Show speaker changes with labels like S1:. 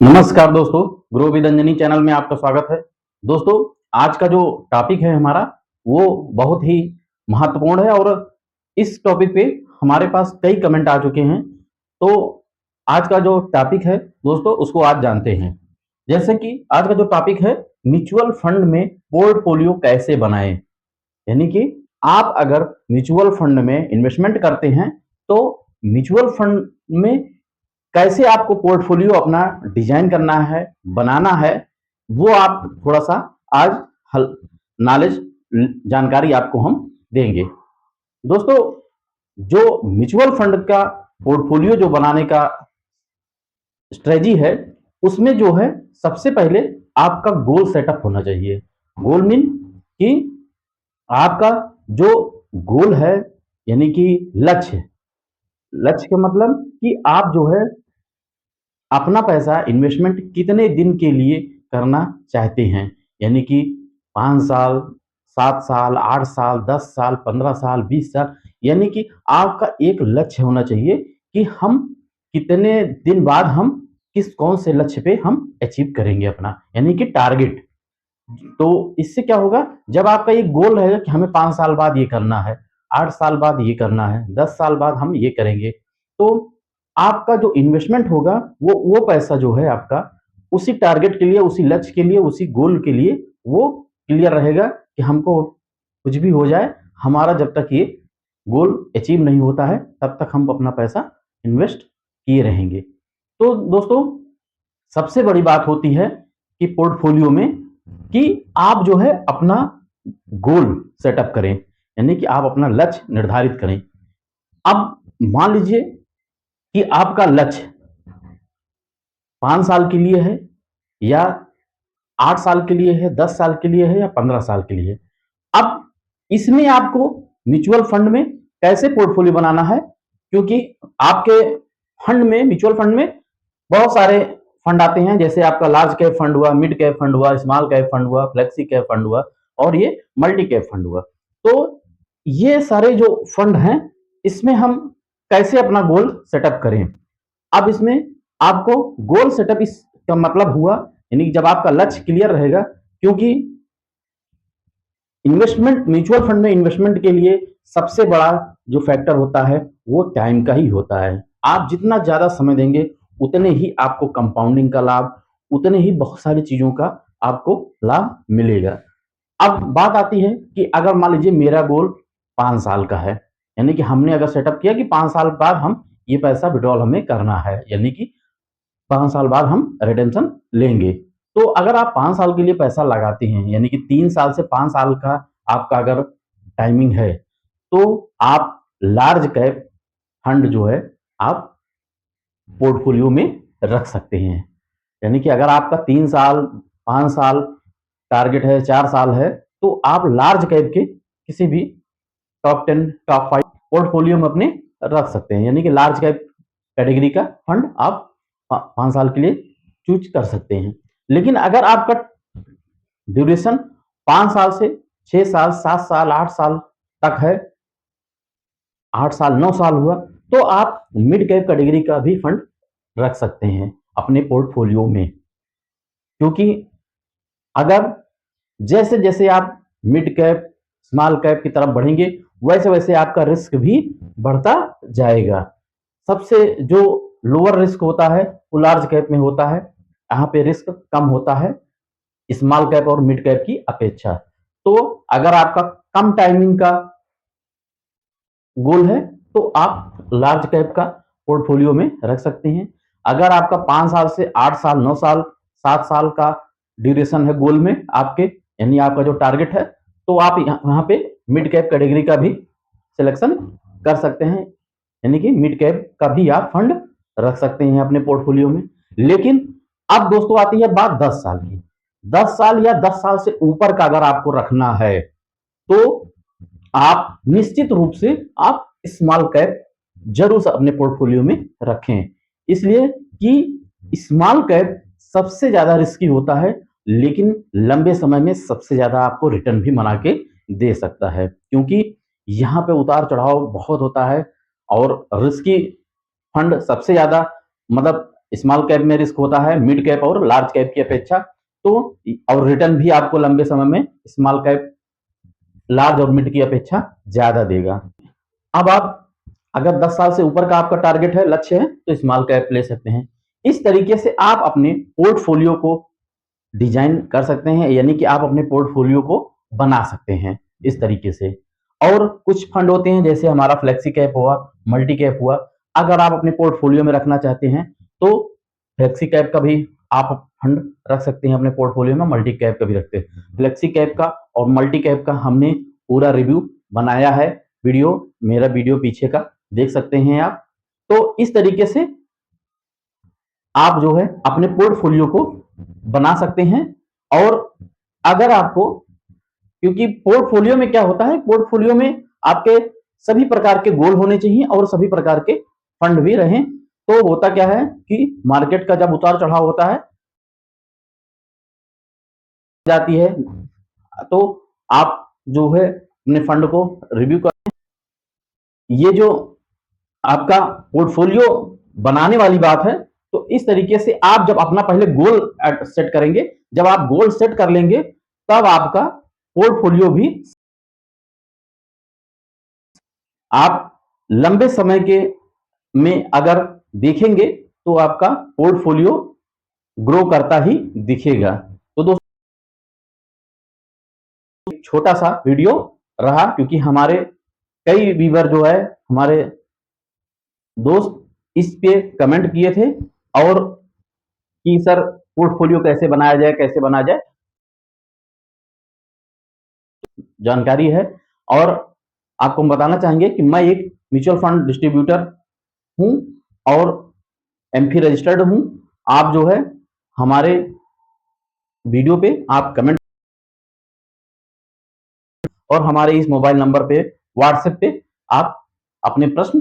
S1: नमस्कार दोस्तों, grow with Anjani channel में आपका स्वागत है। दोस्तों, आज का जो टॉपिक है हमारा वो बहुत ही महत्वपूर्ण है और इस टॉपिक पे हमारे पास कई कमेंट आ चुके हैं। तो आज का जो टॉपिक है दोस्तों उसको आज जानते हैं। जैसे कि आज का जो टॉपिक है, म्यूचुअल फंड में पोर्टफोलियो कैसे बनाएं। यानी कि आप अगर म्यूचुअल फंड में इन्वेस्टमेंट करते हैं तो म्यूचुअल फंड में कैसे आपको पोर्टफोलियो अपना डिजाइन करना है, बनाना है, वो आप थोड़ा सा आज नॉलेज जानकारी आपको हम देंगे। दोस्तों, जो म्यूचुअल फंड का पोर्टफोलियो जो बनाने का स्ट्रेटजी है, उसमें जो है सबसे पहले आपका गोल सेटअप होना चाहिए। गोल मीन कि आपका जो गोल है, यानी कि लक्ष्य लक्ष्य का मतलब कि आप जो है अपना पैसा इन्वेस्टमेंट कितने दिन के लिए करना चाहते हैं। यानी कि 5 साल, 7 साल, 8 साल, 10 साल, 15 साल, 20 साल, यानी कि आपका एक लक्ष्य होना चाहिए कि हम कितने दिन बाद हम कौन से लक्ष्य पे हम अचीव करेंगे अपना, यानी कि टारगेट। तो इससे क्या होगा, जब आपका एक गोल रहेगा कि हमें 5 साल बाद ये करना है, 8 साल बाद ये करना है, 10 साल बाद हम ये करेंगे, तो आपका जो इन्वेस्टमेंट होगा वो पैसा जो है आपका उसी टारगेट के लिए, उसी लक्ष्य के लिए, उसी गोल के लिए वो क्लियर रहेगा कि हमको कुछ भी हो जाए, हमारा जब तक ये गोल अचीव नहीं होता है तब तक हम अपना पैसा इन्वेस्ट किए रहेंगे। तो दोस्तों, सबसे बड़ी बात होती है कि पोर्टफोलियो में कि आप जो है अपना गोल सेटअप करें, यानी कि आप अपना लक्ष्य निर्धारित करें। अब मान लीजिए कि आपका लक्ष्य 5 साल के लिए है, या 8 साल के लिए है, 10 साल के लिए है, या 15 साल के लिए है। अब इसमें आपको म्यूचुअल फंड में कैसे पोर्टफोलियो बनाना है, क्योंकि आपके फंड में, म्यूचुअल फंड में बहुत सारे फंड आते हैं। जैसे आपका लार्ज कैप फंड हुआ, मिड कैप फंड हुआ, स्मॉल कैप फंड हुआ, फ्लेक्सी कैप फंड हुआ और ये मल्टी कैप फंड हुआ। तो ये सारे जो फंड हैं, इसमें हम कैसे अपना गोल सेटअप करें। अब इसमें आपको गोल सेटअप इसका मतलब हुआ, यानी कि जब आपका लक्ष्य क्लियर रहेगा, क्योंकि इन्वेस्टमेंट, म्यूचुअल फंड में इन्वेस्टमेंट के लिए सबसे बड़ा जो फैक्टर होता है वो टाइम का ही होता है। आप जितना ज्यादा समय देंगे उतने ही आपको कंपाउंडिंग का लाभ, उतने ही बहुत सारी चीजों का आपको लाभ मिलेगा। अब बात आती है कि अगर मान लीजिए मेरा गोल 5 साल का है, यानी कि हमने अगर सेटअप किया कि 5 साल बाद हम ये पैसा विड्रॉल हमें करना है, यानी कि 5 साल बाद हम रिटेंशन लेंगे। तो अगर आप 5 साल के लिए पैसा लगाते हैं, यानी कि 3 साल से 5 साल का आपका अगर टाइमिंग है, तो आप लार्ज कैप फंड जो है आप पोर्टफोलियो में रख सकते हैं। यानी कि अगर आपका 3 साल, 5 साल टारगेट है, 4 साल है, तो आप लार्ज कैप के किसी भी टॉप 10, टॉप 5 पोर्टफोलियो में अपने रख सकते हैं। यानी कि लार्ज कैप कैटेगरी का फंड आप 5 साल के लिए चूज कर सकते हैं। लेकिन अगर आपका ड्यूरेशन 5 साल से 6 साल, 7 साल, 8 साल तक है, 8 साल, 9 साल हुआ, तो आप मिड कैप कैटेगरी का भी फंड रख सकते हैं अपने पोर्टफोलियो में। क्योंकि अगर जैसे जैसे आप मिड कैप, स्मॉल कैप की तरफ बढ़ेंगे, वैसे वैसे आपका रिस्क भी बढ़ता जाएगा। सबसे जो लोअर रिस्क होता है वो लार्ज कैप में होता है, यहाँ पे रिस्क कम होता है स्मॉल कैप और मिड कैप की अपेक्षा। तो अगर आपका कम टाइमिंग का गोल है तो आप लार्ज कैप का पोर्टफोलियो में रख सकते हैं। अगर आपका 5 साल से 8 साल, 9 साल, 7 साल का ड्यूरेशन है गोल में आपके, यानी आपका जो टारगेट है, तो आप यहाँ पे मिड कैप कैटेगरी का भी सिलेक्शन कर सकते हैं, यानी कि मिड कैप का भी आप फंड रख सकते हैं अपने पोर्टफोलियो में। लेकिन अब दोस्तों आती है बात 10 साल की। 10 साल या 10 साल से ऊपर का अगर आपको रखना है, तो आप निश्चित रूप से आप स्मॉल कैप जरूर अपने पोर्टफोलियो में रखें। इसलिए कि स्मॉल कैप सबसे ज्यादा रिस्की होता है, लेकिन लंबे समय में सबसे ज्यादा आपको रिटर्न भी बना के दे सकता है, क्योंकि यहाँ पे उतार चढ़ाव बहुत होता है और रिस्की फंड सबसे ज्यादा, मतलब स्मॉल कैप में रिस्क होता है मिड कैप और लार्ज कैप की अपेक्षा, तो और रिटर्न भी आपको लंबे समय में स्मॉल कैप लार्ज और मिड की अपेक्षा ज्यादा देगा। अब आप अगर 10 साल से ऊपर का आपका टारगेट है, लक्ष्य है, तो स्मॉल कैप ले सकते हैं। इस तरीके से आप अपने पोर्टफोलियो को डिजाइन कर सकते हैं, यानी कि आप अपने पोर्टफोलियो को बना सकते हैं इस तरीके से। और कुछ फंड होते हैं जैसे हमारा फ्लेक्सी कैप हुआ, मल्टी कैप हुआ, अगर आप अपने पोर्टफोलियो में रखना चाहते हैं तो फ्लेक्सी कैप का भी आप फंड रख सकते हैं अपने पोर्टफोलियो में, मल्टी कैप का भी रखते हैं। फ्लेक्सी कैप का और मल्टी कैप का हमने पूरा रिव्यू बनाया है, वीडियो, मेरा वीडियो पीछे का देख सकते हैं आप। तो इस तरीके से आप जो है अपने पोर्टफोलियो को बना सकते हैं। और अगर आपको, क्योंकि पोर्टफोलियो में क्या होता है, पोर्टफोलियो में आपके सभी प्रकार के गोल होने चाहिए और सभी प्रकार के फंड भी रहें। तो होता क्या है कि मार्केट का जब उतार चढ़ाव होता है जाती है, तो आप जो है अपने फंड को रिव्यू कर, ये जो आपका पोर्टफोलियो बनाने वाली बात है। तो इस तरीके से आप जब अपना पहले गोल सेट करेंगे, जब आप गोल सेट कर लेंगे तब आपका पोर्टफोलियो भी आप लंबे समय के में अगर देखेंगे तो आपका पोर्टफोलियो ग्रो करता ही दिखेगा। तो दोस्तों छोटा सा वीडियो रहा, क्योंकि हमारे कई व्यूअर जो है हमारे दोस्त इस पे कमेंट किए थे और कि सर पोर्टफोलियो कैसे बनाया जाए, कैसे बनाया जाए, जानकारी है। और आपको हम बताना चाहेंगे कि मैं एक म्यूचुअल फंड डिस्ट्रीब्यूटर हूं और एमफी रजिस्टर्ड हूं। आप जो है हमारे वीडियो पे आप कमेंट और हमारे इस मोबाइल नंबर पे व्हाट्सएप पे आप अपने प्रश्न